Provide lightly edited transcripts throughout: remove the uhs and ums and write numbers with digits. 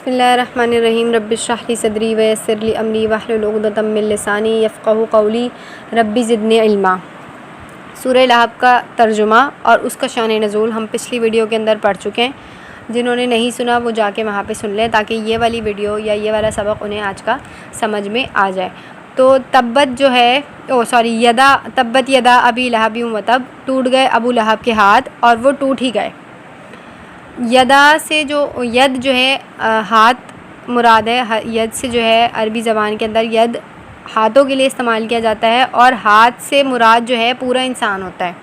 بسم اللہ الرحمن الرحیم رب اشرح لی صدری ویسر لی امری واحلل عقدۃ من لسانی یفقہوا قولی رب زدنی علما۔ سورہ لہب کا ترجمہ اور اس کا شان نزول ہم پچھلی ویڈیو کے اندر پڑھ چکے ہیں۔ جنہوں نے نہیں سنا وہ جا کے وہاں پہ سن لیں تاکہ یہ والی ویڈیو یا یہ والا سبق انہیں آج کا سمجھ میں آ جائے۔ تو تبت جو ہے تبت یدا ابی لہب و تب، ٹوٹ گئے ابو لہب کے ہاتھ اور وہ ٹوٹ ہی گئے۔ یدا سے جو ید جو ہے ہاتھ مراد ہے، ید سے جو ہے عربی زبان کے اندر ید ہاتھوں کے لیے استعمال کیا جاتا ہے، اور ہاتھ سے مراد جو ہے پورا انسان ہوتا ہے،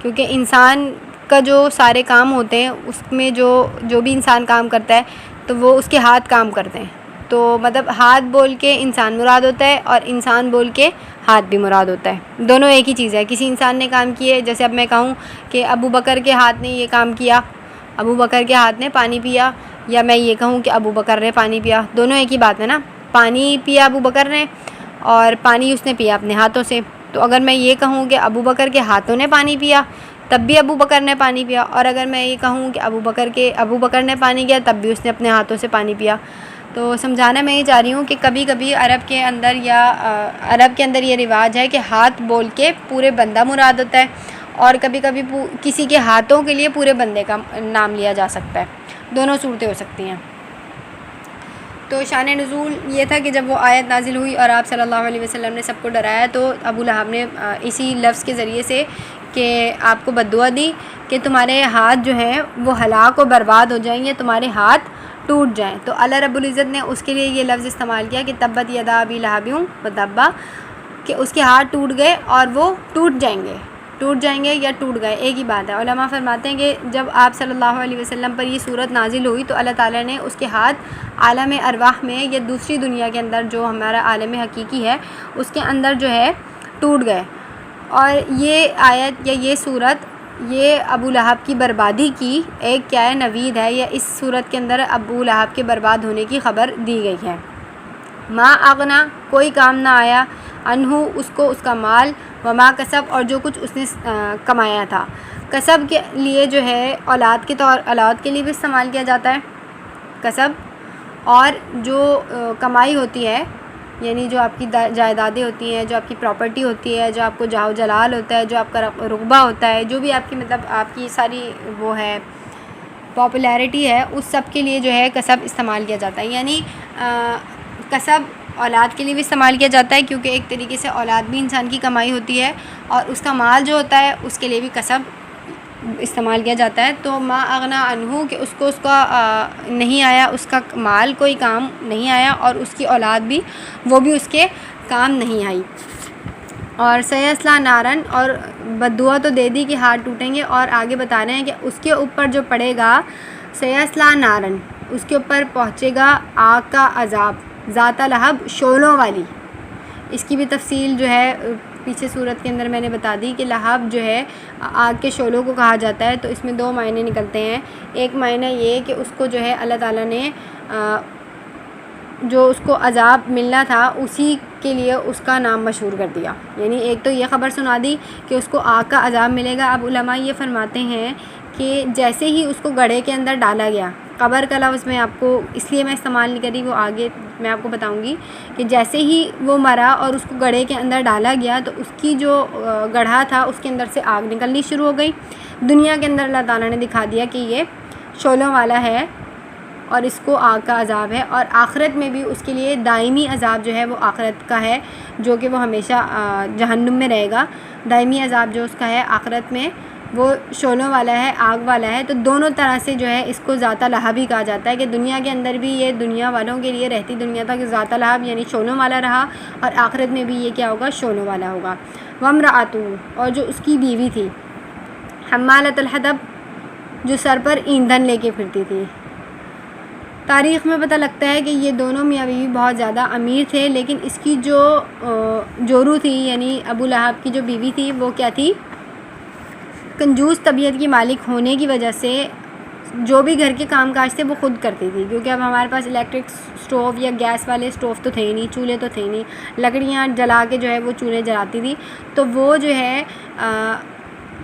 کیونکہ انسان کا جو سارے کام ہوتے ہیں اس میں جو بھی انسان کام کرتا ہے تو وہ اس کے ہاتھ کام کرتے ہیں۔ تو مطلب ہاتھ بول کے انسان مراد ہوتا ہے اور انسان بول کے ہاتھ بھی مراد ہوتا ہے، دونوں ایک ہی چیز ہے۔ کسی انسان نے کام کیے، جیسے اب میں کہوں کہ ابو بکر کے ہاتھ نے یہ کام کیا، ابو بکر کے ہاتھ نے پانی پیا، یا میں یہ کہوں کہ ابو بکر نے پانی پیا، دونوں ایک ہی بات ہے نا۔ پانی پیا ابو بکر نے اور پانی اس نے پیا اپنے ہاتھوں سے۔ تو اگر میں یہ کہوں کہ ابو بکر کے ہاتھوں نے پانی پیا تب بھی ابو بکر نے پانی پیا، اور اگر میں یہ کہوں کہ ابو بکر نے پانی کیا تب بھی اس نے اپنے ہاتھوں سے پانی پیا۔ تو سمجھانا میں یہ چاہ رہی ہوں کہ کبھی کبھی عرب کے اندر یہ رواج ہے کہ ہاتھ بول کے پورے بندہ مراد ہوتا ہے، اور کبھی کبھی کسی کے ہاتھوں کے لیے پورے بندے کا نام لیا جا سکتا ہے، دونوں صورتیں ہو سکتی ہیں۔ تو شان نزول یہ تھا کہ جب وہ آیت نازل ہوئی اور آپ صلی اللہ علیہ وسلم نے سب کو ڈرایا تو ابو لہب نے اسی لفظ کے ذریعے سے کہ آپ کو بد دعا دی کہ تمہارے ہاتھ جو ہیں وہ ہلاک و برباد ہو جائیں گے، تمہارے ہاتھ ٹوٹ جائیں۔ تو اللہ رب العزت نے اس کے لیے یہ لفظ استعمال کیا کہ تبت یدا ابی لہب و تب، کہ اس کے ہاتھ ٹوٹ گئے اور وہ ٹوٹ جائیں گے یا ٹوٹ گئے، ایک ہی بات ہے۔ علماء فرماتے ہیں کہ جب آپ صلی اللہ علیہ وسلم پر یہ صورت نازل ہوئی تو اللہ تعالیٰ نے اس کے ہاتھ عالم ارواح میں یا دوسری دنیا کے اندر جو ہمارا عالم حقیقی ہے اس کے اندر جو ہے ٹوٹ گئے، اور یہ آیت یا یہ صورت یہ ابو لہب کی بربادی کی ایک کیا ہے نوید ہے، یا اس صورت کے اندر ابو لہب کے برباد ہونے کی خبر دی گئی ہے۔ ما اغنا، کوئی کام نہ آیا، انہو، اس کو اس کا مال، وما کسب، اور جو کچھ اس نے کمایا تھا۔ کسب کے لیے جو ہے اولاد کے لیے بھی استعمال کیا جاتا ہے کسب، اور جو کمائی ہوتی ہے یعنی جو آپ کی جائیدادیں ہوتی ہیں، جو آپ کی پراپرٹی ہوتی ہے، جو آپ کو جاہ و جلال ہوتا ہے، جو آپ کا رقبہ ہوتا ہے، جو بھی آپ کی مطلب آپ کی ساری وہ ہے پاپولیرٹی ہے، اس سب کے لیے جو ہے کسب استعمال کیا جاتا ہے۔ یعنی کسب اولاد کے لیے بھی استعمال کیا جاتا ہے، کیونکہ ایک طریقے سے اولاد بھی انسان کی کمائی ہوتی ہے، اور اس کا مال جو ہوتا ہے اس کے لیے بھی کسب استعمال کیا جاتا ہے۔ تو ما اغنا عنہ، کہ اس کا نہیں آیا، اس کا مال کوئی کام نہیں آیا، اور اس کی اولاد بھی وہ بھی اس کے کام نہیں آئی۔ اور سیصلیٰ نارن، اور بد دعا تو دے دی کہ ہاتھ ٹوٹیں گے، اور آگے بتا رہے ہیں کہ اس کے اوپر جو پڑے گا سیصلیٰ نارن، اس کے اوپر پہنچے گا آگ کا عذاب، ذات لہب، شعلوں والی۔ اس کی بھی تفصیل جو ہے پیچھے صورت کے اندر میں نے بتا دی کہ لہب جو ہے آگ کے شعلوں کو کہا جاتا ہے۔ تو اس میں دو معنی نکلتے ہیں۔ ایک معنی یہ کہ اس کو جو ہے اللہ تعالیٰ نے جو اس کو عذاب ملنا تھا اسی کے لیے اس کا نام مشہور کر دیا، یعنی ایک تو یہ خبر سنا دی کہ اس کو آگ کا عذاب ملے گا۔ اب علماء یہ فرماتے ہیں کہ جیسے ہی اس کو گڑھے کے اندر ڈالا گیا، قبر کا لفظ میں آپ کو اس لیے میں استعمال نہیں کری، وہ آگے میں آپ کو بتاؤں گی، کہ جیسے ہی وہ مرا اور اس کو گڑھے کے اندر ڈالا گیا تو اس کی جو گڑھا تھا اس کے اندر سے آگ نکلنی شروع ہو گئی۔ دنیا کے اندر اللہ تعالیٰ نے دکھا دیا کہ یہ شعلوں والا ہے اور اس کو آگ کا عذاب ہے، اور آخرت میں بھی اس کے لیے دائمی عذاب جو ہے وہ آخرت کا ہے، جو کہ وہ ہمیشہ جہنم میں رہے گا۔ دائمی عذاب جو اس کا ہے آخرت میں وہ شعلوں والا ہے، آگ والا ہے۔ تو دونوں طرح سے جو ہے اس کو ذات لہب ہی کہا جاتا ہے، کہ دنیا کے اندر بھی یہ دنیا والوں کے لیے رہتی دنیا تھا کہ ذات لہب یعنی شعلوں والا رہا، اور آخرت میں بھی یہ کیا ہوگا، شعلوں والا ہوگا۔ وامرأتہ، اور جو اس کی بیوی تھی، حمالۃ الحطب، جو سر پر ایندھن لے کے پھرتی تھی۔ تاریخ میں پتہ لگتا ہے کہ یہ دونوں میاں بیوی بہت زیادہ امیر تھے، لیکن اس کی جو جورو تھی یعنی ابو لہب کی جو بیوی تھی وہ کیا تھی، کنجوس طبیعت کی مالک ہونے کی وجہ سے جو بھی گھر کے کام کاج تھے وہ خود کرتی تھی، کیونکہ اب ہمارے پاس الیکٹرک سٹوو یا گیس والے سٹوو تو تھے ہی نہیں، چولہے تو تھے ہی نہیں، لکڑیاں جلا کے جو ہے وہ چولہے جلاتی تھی۔ تو وہ جو ہے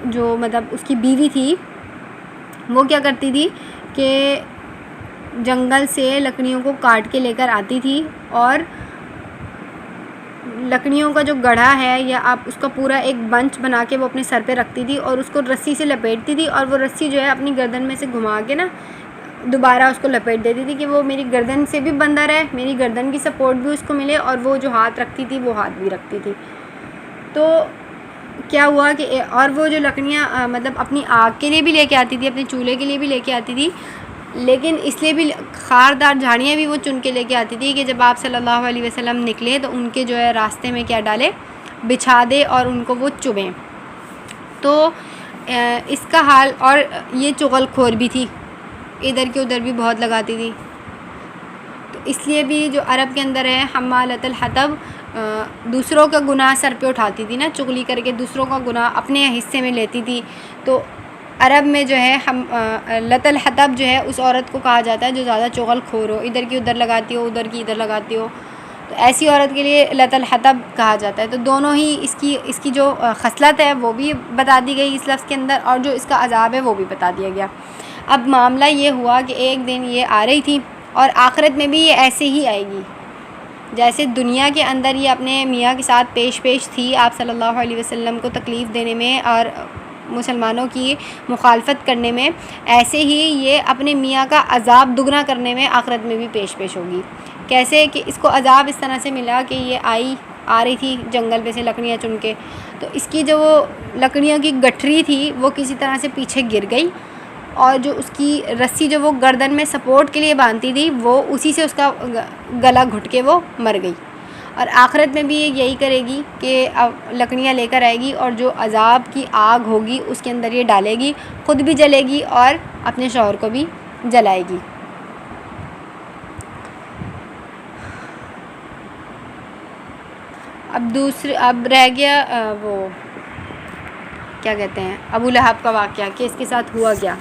جو مطلب اس کی بیوی تھی وہ کیا کرتی تھی کہ جنگل سے لکڑیوں کو کاٹ کے لے کر آتی تھی اور لکڑیوں کا جو گڑھا ہے یا آپ اس کا پورا ایک بنچ بنا کے وہ اپنے سر پہ رکھتی تھی اور اس کو رسی سے لپیٹتی تھی اور وہ رسی جو ہے اپنی گردن میں سے گھما کے نا دوبارہ اس کو لپیٹ دیتی تھی کہ وہ میری گردن سے بھی بندھا رہے, میری گردن کی سپورٹ بھی اس کو ملے اور وہ جو ہاتھ رکھتی تھی وہ ہاتھ بھی رکھتی تھی. تو کیا ہوا کہ اور وہ جو لکڑیاں مطلب اپنی آگ کے لیے بھی لے کے آتی تھی, اپنے چولہے کے لیے بھی لے کے آتی تھی, لیکن اس لیے بھی خاردار جھاڑیاں بھی وہ چن کے لے کے آتی تھی کہ جب آپ صلی اللہ علیہ وسلم نکلے تو ان کے جو ہے راستے میں کیا ڈالے, بچھا دے اور ان کو وہ چبھیں. تو اس کا حال, اور یہ چغل خور بھی تھی, ادھر کے ادھر بھی بہت لگاتی تھی. تو اس لیے بھی جو عرب کے اندر ہے حمالۃ الحطب, دوسروں کا گناہ سر پہ اٹھاتی تھی نا, چغلی کر کے دوسروں کا گناہ اپنے حصے میں لیتی تھی. تو عرب میں جو ہے لۃ الحطب جو ہے اس عورت کو کہا جاتا ہے جو زیادہ چغل خور ہو, ادھر کی ادھر لگاتی ہو, ادھر کی ادھر لگاتی ہو. تو ایسی عورت کے لیے لۃ الحطب کہا جاتا ہے. تو دونوں ہی اس کی جو خصلت ہے وہ بھی بتا دی گئی اس لفظ کے اندر, اور جو اس کا عذاب ہے وہ بھی بتا دیا گیا. اب معاملہ یہ ہوا کہ ایک دن یہ آ رہی تھی اور آخرت میں بھی یہ ایسے ہی آئے گی جیسے دنیا کے اندر یہ اپنے میاں کے ساتھ پیش تھی آپ صلی اللہ علیہ وسلم کو تکلیف دینے میں اور مسلمانوں کی مخالفت کرنے میں, ایسے ہی یہ اپنے میاں کا عذاب دگنا کرنے میں آخرت میں بھی پیش ہوگی. کیسے کہ اس کو عذاب اس طرح سے ملا کہ یہ آ رہی تھی جنگل میں سے لکڑیاں چن کے, تو اس کی جو وہ لکڑیوں کی گٹھری تھی وہ کسی طرح سے پیچھے گر گئی, اور جو اس کی رسی جو وہ گردن میں سپورٹ کے لیے باندھتی تھی وہ اسی سے اس کا گلا گھٹ کے وہ مر گئی. اور آخرت میں بھی یہ یہی کرے گی کہ لکڑیاں لے کر آئے گی اور جو عذاب کی آگ ہوگی اس کے اندر یہ ڈالے گی, خود بھی جلے گی اور اپنے شوہر کو بھی جلائے گی. اب رہ گیا وہ کیا کہتے ہیں ابو لہب کا واقعہ کہ اس کے ساتھ ہوا کیا.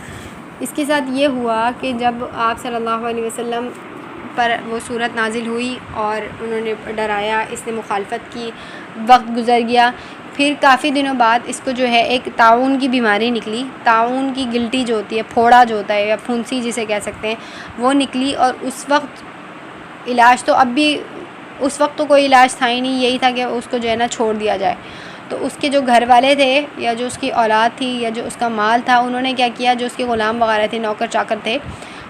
اس کے ساتھ یہ ہوا کہ جب آپ صلی اللہ علیہ وسلم پر وہ صورت نازل ہوئی اور انہوں نے ڈرایا, اس نے مخالفت کی, وقت گزر گیا, پھر کافی دنوں بعد اس کو جو ہے ایک طاعون کی بیماری نکلی. طاعون کی گلٹی جو ہوتی ہے, پھوڑا جو ہوتا ہے یا پھنسی جسے کہہ سکتے ہیں, وہ نکلی. اور اس وقت علاج تو اب بھی, اس وقت تو کوئی علاج تھا ہی نہیں, یہی تھا کہ اس کو جو ہے نا چھوڑ دیا جائے. تو اس کے جو گھر والے تھے یا جو اس کی اولاد تھی یا جو اس کا مال تھا, انہوں نے کیا کیا, جو اس کے غلام وغیرہ تھے, نوکر چاکر تھے,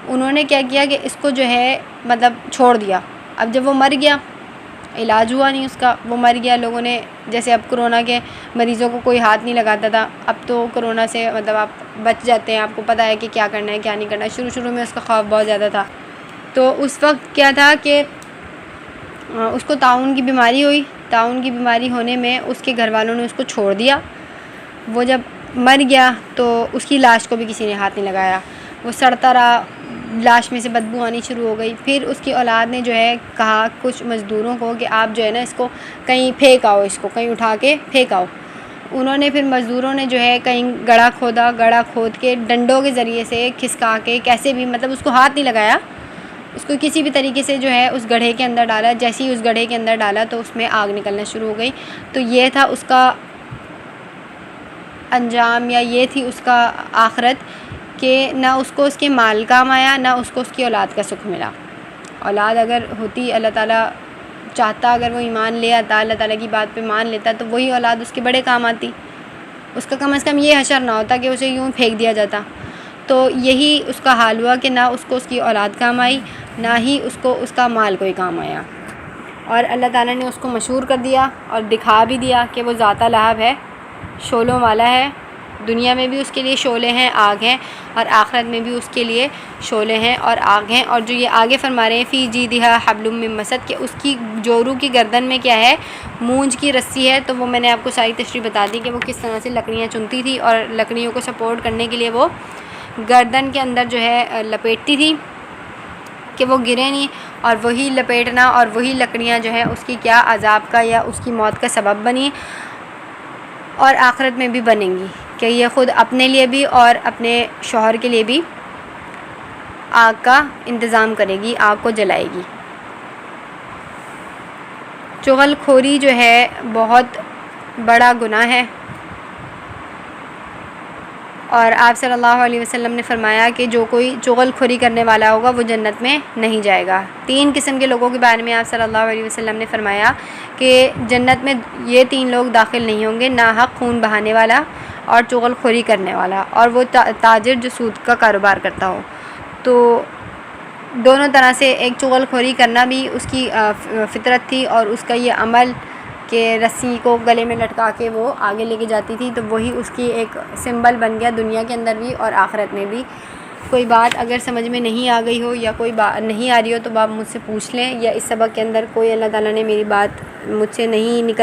انہوں نے کیا کیا کہ اس کو جو ہے مطلب چھوڑ دیا. اب جب وہ مر گیا, علاج ہوا نہیں اس کا, وہ مر گیا, لوگوں نے جیسے اب کرونا کے مریضوں کو کوئی ہاتھ نہیں لگاتا تھا, اب تو کرونا سے مطلب آپ بچ جاتے ہیں, آپ کو پتہ ہے کہ کیا کرنا ہے کیا نہیں کرنا ہے. شروع میں اس کا خوف بہت زیادہ تھا. تو اس وقت کیا تھا کہ اس کو طاعون کی بیماری ہوئی. طاعون کی بیماری ہونے میں اس کے گھر والوں نے اس کو چھوڑ دیا. وہ جب مر گیا تو اس کی لاش کو بھی کسی نے ہاتھ نہیں لگایا, وہ سڑتا رہا, لاش میں سے بدبو آنی شروع ہو گئی. پھر اس کی اولاد نے جو ہے کہا کچھ مزدوروں کو کہ آپ جو ہے نا اس کو کہیں پھینک آؤ, اس کو کہیں اٹھا کے پھینک آؤ. انہوں نے پھر مزدوروں نے جو ہے کہیں گڑھا کھود کے ڈنڈوں کے ذریعے سے کھسکا کے کیسے بھی مطلب اس کو ہاتھ نہیں لگایا, اس کو کسی بھی طریقے سے جو ہے اس گڑھے کے اندر ڈالا. جیسے ہی اس گڑھے کے اندر ڈالا تو اس میں آگ نکلنا شروع ہو گئی. تو یہ تھا اس کا انجام, یا یہ تھی اس کا آخرت, کہ نہ اس کو اس کے مال کام آیا, نہ اس کو اس کی اولاد کا سکھ ملا. اولاد اگر ہوتی, اللہ تعالیٰ چاہتا اگر وہ ایمان لے آتا, اللہ تعالیٰ کی بات پہ مان لیتا, تو وہی اولاد اس کے بڑے کام آتی. اس کا کم از کم یہ حشر نہ ہوتا کہ اسے یوں پھینک دیا جاتا. تو یہی اس کا حال ہوا کہ نہ اس کو اس کی اولاد کام آئی, نہ ہی اس کو اس کا مال کوئی کام آیا. اور اللہ تعالیٰ نے اس کو مشہور کر دیا اور دکھا بھی دیا کہ وہ ذات لہب ہے, شعلوں والا ہے. دنیا میں بھی اس کے لیے شعلے ہیں, آگ ہیں, اور آخرت میں بھی اس کے لیے شعلے ہیں اور آگ ہیں. اور جو یہ آگے فرما رہے ہیں فی جیدھا حبل من مسد, کہ اس کی جورو کی گردن میں کیا ہے, مونج کی رسی ہے. تو وہ میں نے آپ کو ساری تشریح بتا دی کہ وہ کس طرح سے لکڑیاں چنتی تھی اور لکڑیوں کو سپورٹ کرنے کے لیے وہ گردن کے اندر جو ہے لپیٹتی تھی کہ وہ گرے نہیں. اور وہی لپیٹنا اور وہی لکڑیاں جو ہیں اس کی کیا عذاب کا یا اس کی موت کا سبب بنی, اور آخرت میں بھی بنیں گی, کہ یہ خود اپنے لیے بھی اور اپنے شوہر کے لیے بھی آگ کا انتظام کرے گی, آگ کو جلائے گی. چغل خوری جو ہے بہت بڑا گناہ ہے, اور آپ صلی اللہ علیہ وسلم نے فرمایا کہ جو کوئی چغل خوری کرنے والا ہوگا وہ جنت میں نہیں جائے گا۔ 3 قسم کے لوگوں کے بارے میں آپ صلی اللہ علیہ وسلم نے فرمایا کہ جنت میں یہ 3 لوگ داخل نہیں ہوں گے، ناحق خون بہانے والا اور چغل خوری کرنے والا، اور وہ تاجر جو سود کا کاروبار کرتا ہو۔ تو دونوں طرح سے ایک چغل خوری کرنا بھی اس کی فطرت تھی، اور اس کا یہ عمل کہ رسی کو گلے میں لٹکا کے وہ آگے لے کے جاتی تھی، تو وہی اس کی ایک سمبل بن گیا دنیا کے اندر بھی اور آخرت میں بھی۔ کوئی بات اگر سمجھ میں نہیں آ گئی ہو یا کوئی بات نہیں آ رہی ہو تو آپ مجھ سے پوچھ لیں، یا اس سبق کے اندر کوئی اللہ تعالیٰ نے میری بات مجھ سے نہیں نکل